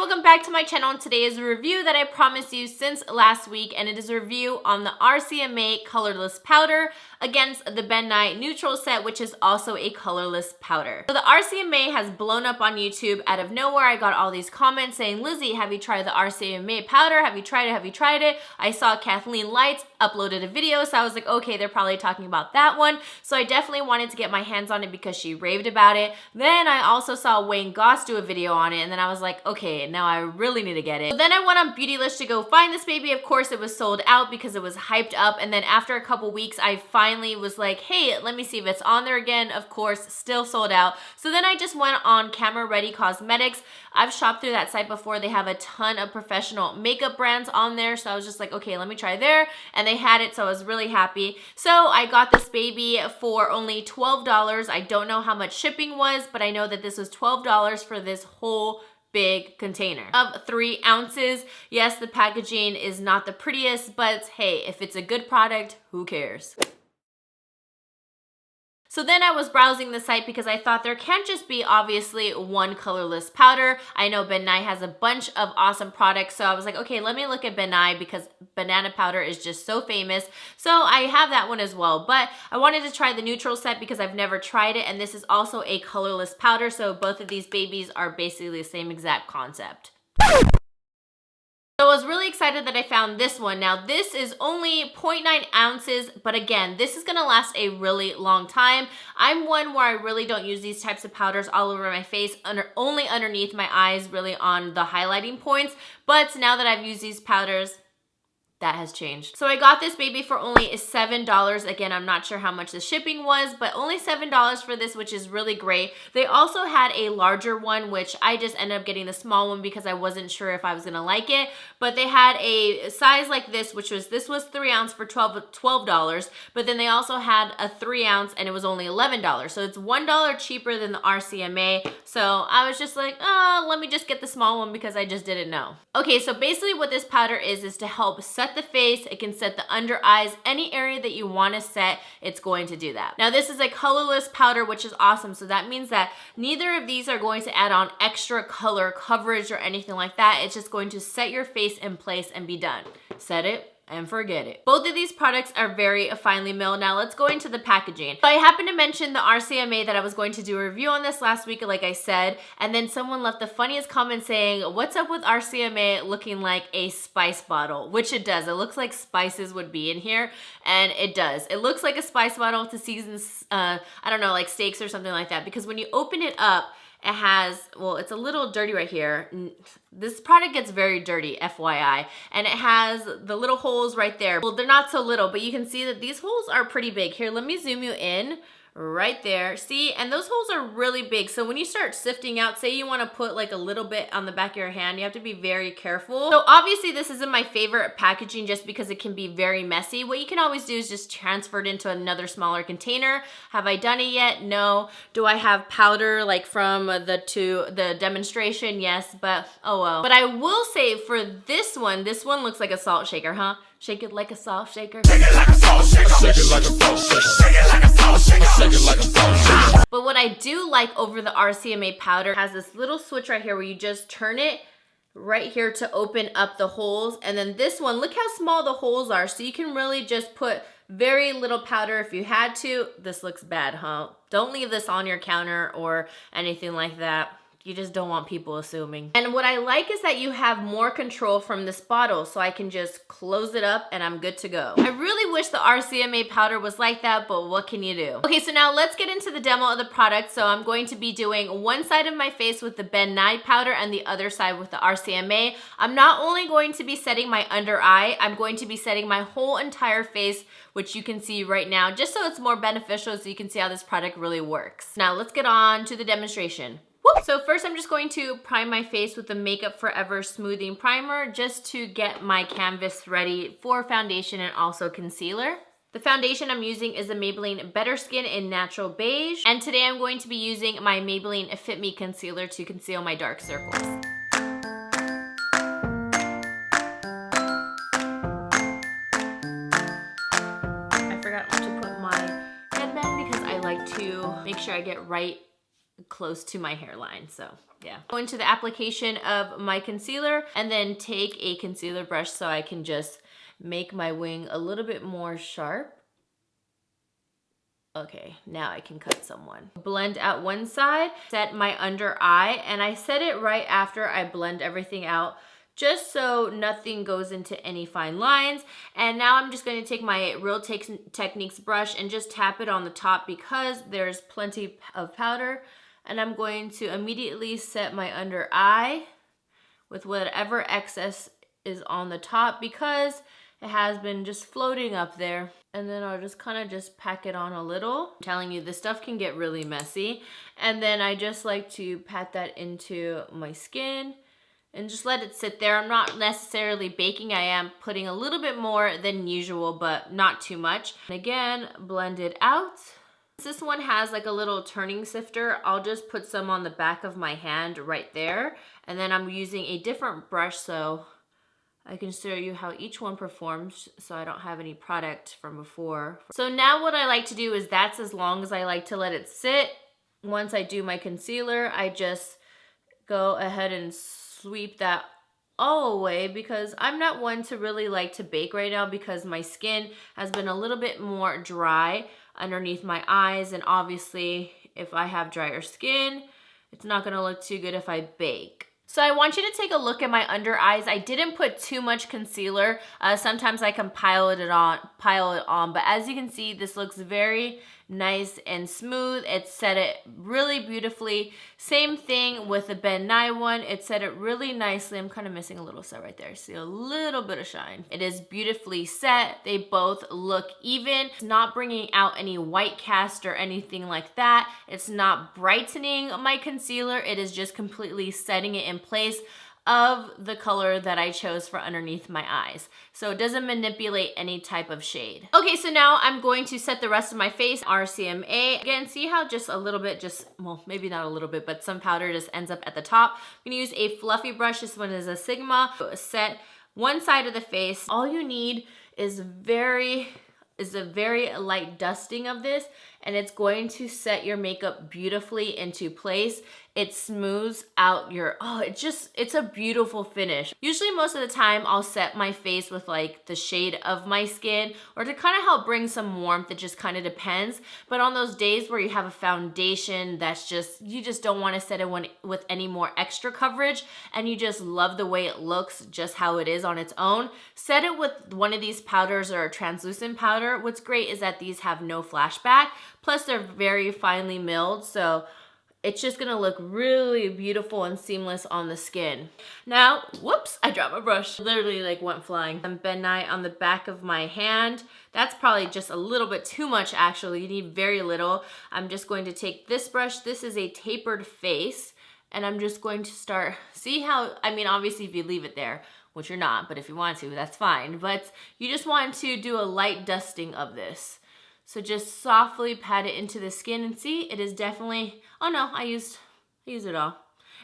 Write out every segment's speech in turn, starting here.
welcome back to my channel. Today is a review that I promised you since last week, and it is a review on the Rcma Colorless Powder against the Ben Nye Neutral Set, which is also a colorless powder. So the Rcma has blown up on YouTube out of nowhere. I got all these comments saying, Lizzy, have you tried the Rcma powder? Have you tried it? Have you tried it? I saw Kathleen Lights uploaded a video, so I was like, okay, they're probably talking about that one. So I definitely wanted to get my hands on it because she raved about it. Then I also saw Wayne Goss do a video on it, and then I was like, okay, now I really need to get it. So then I went on Beautylish to go find this baby. Of course, it was sold out because it was hyped up, and then after a couple weeks, I finally was like, hey, let me see if it's on there again. Of course, still sold out. So then I just went on Camera Ready Cosmetics. I've shopped through that site before. They have a ton of professional makeup brands on there, so I was just like, okay, let me try there, and they had it, so I was really happy. So I got this baby for only $12. I don't know how much shipping was, but I know that this was $12 for this whole big container of 3 ounces. Yes, the packaging is not the prettiest, but hey, if it's a good product, who cares? So then I was browsing the site because I thought there can't just be obviously one colorless powder. I know Ben Nye has a bunch of awesome products, so I was like, okay, let me look at Ben Nye because banana powder is just so famous. So I have that one as well, but I wanted to try the neutral set because I've never tried it, and this is also a colorless powder, so both of these babies are basically the same exact concept. So I was really excited that I found this one. Now this is only 0.9 ounces, but again, this is gonna last a really long time. I'm one where I really don't use these types of powders all over my face, only underneath my eyes, really on the highlighting points. But now that I've used these powders, that has changed. So I got this baby for only $7. Again, I'm not sure how much the shipping was, but only $7 for this, which is really great. They also had a larger one, which I just ended up getting the small one because I wasn't sure if I was gonna like it. But they had a size like this, this was 3 ounce for $12, but then they also had a 3 ounce and it was only $11. So it's $1 cheaper than the Rcma. So I was just like, oh, let me just get the small one because I just didn't know. Okay, so basically what this powder is to help set the face. It can set the under eyes, any area that you want to set, it's going to do that. Now this is a colorless powder, which is awesome. So that means that neither of these are going to add on extra color coverage or anything like that. It's just going to set your face in place and be done. Set it and forget it. Both of these products are very finely milled. Now let's go into the packaging. So I happened to mention the Rcma that I was going to do a review on this last week, like I said, and then someone left the funniest comment saying, what's up with Rcma looking like a spice bottle? Which it does. It looks like spices would be in here, and it does. It looks like a spice bottle to season, I don't know, like steaks or something like that, because when you open it up, it has, well, it's a little dirty right here. This product gets very dirty, FYI. And it has the little holes right there. Well, they're not so little, but you can see that these holes are pretty big. Here, let me zoom you in. Right there, see, and those holes are really big. So when you start sifting out, say you want to put like a little bit on the back of your hand, you have to be very careful. So obviously this isn't my favorite packaging just because it can be very messy. What you can always do is just transfer it into another smaller container. Have I done it yet? No. Do I have powder like from the demonstration? Yes, but oh well. But I will say for this one looks like a salt shaker, huh? Shake it like a salt shaker. Shake it like a salt shaker. Shake it like a salt shaker. Shake it like a salt shaker. Shake it like a salt shaker. But what I do like over the Rcma powder has this little switch right here where you just turn it right here to open up the holes. And then this one, look how small the holes are. So you can really just put very little powder if you had to. This looks bad, huh? Don't leave this on your counter or anything like that. You just don't want people assuming. And what I like is that you have more control from this bottle, so I can just close it up and I'm good to go. I really wish the Rcma powder was like that, but what can you do? Okay, so now let's get into the demo of the product. So I'm going to be doing one side of my face with the Ben Nye powder and the other side with the Rcma. I'm not only going to be setting my under eye, I'm going to be setting my whole entire face, which you can see right now, just so it's more beneficial so you can see how this product really works. Now let's get on to the demonstration. So first I'm just going to prime my face with the Makeup Forever Smoothing Primer just to get my canvas ready for foundation and also concealer. The foundation I'm using is the Maybelline Better Skin in Natural Beige. And today I'm going to be using my Maybelline Fit Me Concealer to conceal my dark circles. I forgot to put my headband because I like to make sure I get right close to my hairline, so yeah. Go into the application of my concealer and then take a concealer brush so I can just make my wing a little bit more sharp. Okay, now I can cut someone. Blend out one side, set my under eye, and I set it right after I blend everything out, just so nothing goes into any fine lines. And now I'm just going to take my Real Techniques brush and just tap it on the top because there's plenty of powder. And I'm going to immediately set my under eye with whatever excess is on the top because it has been just floating up there. And then I'll just kind of just pack it on a little. I'm telling you, this stuff can get really messy. And then I just like to pat that into my skin and just let it sit there. I'm not necessarily baking. I am putting a little bit more than usual, but not too much. And again, blend it out. This one has like a little turning sifter. I'll just put some on the back of my hand right there. And then I'm using a different brush so I can show you how each one performs so I don't have any product from before. So now what I like to do is that's as long as I like to let it sit. Once I do my concealer, I just go ahead and sweep that all away because I'm not one to really like to bake right now because my skin has been a little bit more dry underneath my eyes, and obviously if I have drier skin, it's not gonna look too good if I bake. So I want you to take a look at my under eyes. I didn't put too much concealer. Sometimes I can pile it on, but as you can see, this looks very nice and smooth. It set it really beautifully. Same thing with the Ben Nye one. It set it really nicely. I'm kind of missing a little set right there. See a little bit of shine. It is beautifully set. They both look even. It's not bringing out any white cast or anything like that. It's not brightening my concealer. It is just completely setting it in place of the color that I chose for underneath my eyes. So it doesn't manipulate any type of shade. Okay, so now I'm going to set the rest of my face, Rcma. Again, see how just a little bit, well, maybe not a little bit, but some powder just ends up at the top. I'm gonna use a fluffy brush. This one is a Sigma. Set one side of the face. All you need is a very light dusting of this, and it's going to set your makeup beautifully into place. It smooths out your, it's a beautiful finish. Usually most of the time I'll set my face with like the shade of my skin or to kind of help bring some warmth. It just kind of depends. But on those days where you have a foundation that's just, you just don't want to set it with any more extra coverage and you just love the way it looks just how it is on its own, set it with one of these powders or a translucent powder. What's great is that these have no flashback. Plus they're very finely milled, so it's just gonna look really beautiful and seamless on the skin. Now, whoops, I dropped my brush. Literally like went flying. I'm Ben Nye on the back of my hand. That's probably just a little bit too much actually. You need very little. I'm just going to take this brush. This is a tapered face. And I'm just going to start, see how, I mean, obviously if you leave it there, which you're not, but if you want to, that's fine. But you just want to do a light dusting of this. So just softly pat it into the skin and see, it is definitely, oh no, I used it all.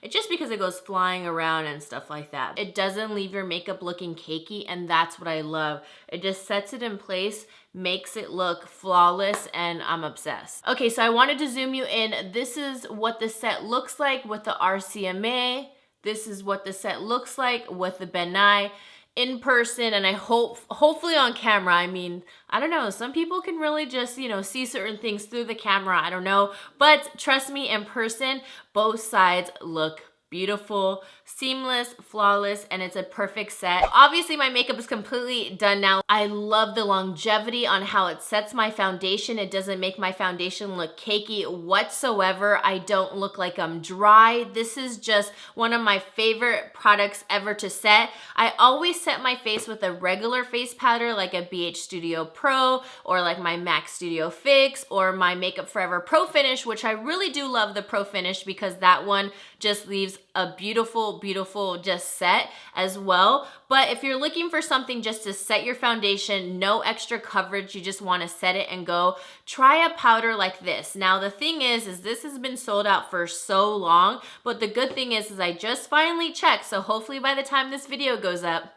It's just because it goes flying around and stuff like that. It doesn't leave your makeup looking cakey, and that's what I love. It just sets it in place, makes it look flawless, and I'm obsessed. Okay, so I wanted to zoom you in. This is what the set looks like with the Rcma. This is what the set looks like with the Ben Nye. In person, and I hopefully on camera. I mean, I don't know, some people can really just, you know, see certain things through the camera, I don't know, but trust me, in person, both sides look beautiful, seamless, flawless, and it's a perfect set. Obviously, my makeup is completely done now. I love the longevity on how it sets my foundation. It doesn't make my foundation look cakey whatsoever. I don't look like I'm dry. This is just one of my favorite products ever to set. I always set my face with a regular face powder like a BH Studio Pro or like my MAC Studio Fix or my Makeup Forever Pro Finish, which I really do love the Pro Finish because that one just leaves a beautiful, beautiful just set as well. But if you're looking for something just to set your foundation, no extra coverage, you just want to set it and go, try a powder like this. Now the thing is this has been sold out for so long, but the good thing is I just finally checked, so hopefully by the time this video goes up,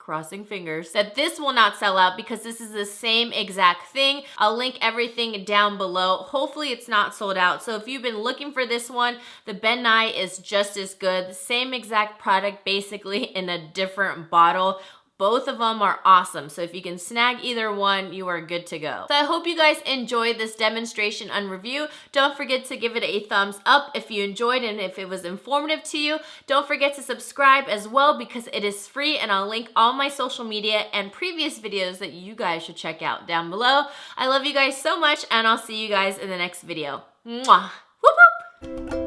crossing fingers, that this will not sell out because this is the same exact thing. I'll link everything down below. Hopefully it's not sold out. So if you've been looking for this one, the Ben Nye is just as good. The same exact product, basically in a different bottle. Both of them are awesome. So if you can snag either one, you are good to go. So I hope you guys enjoyed this demonstration and review. Don't forget to give it a thumbs up if you enjoyed and if it was informative to you. Don't forget to subscribe as well because it is free, and I'll link all my social media and previous videos that you guys should check out down below. I love you guys so much, and I'll see you guys in the next video. Mwah! Whoop whoop!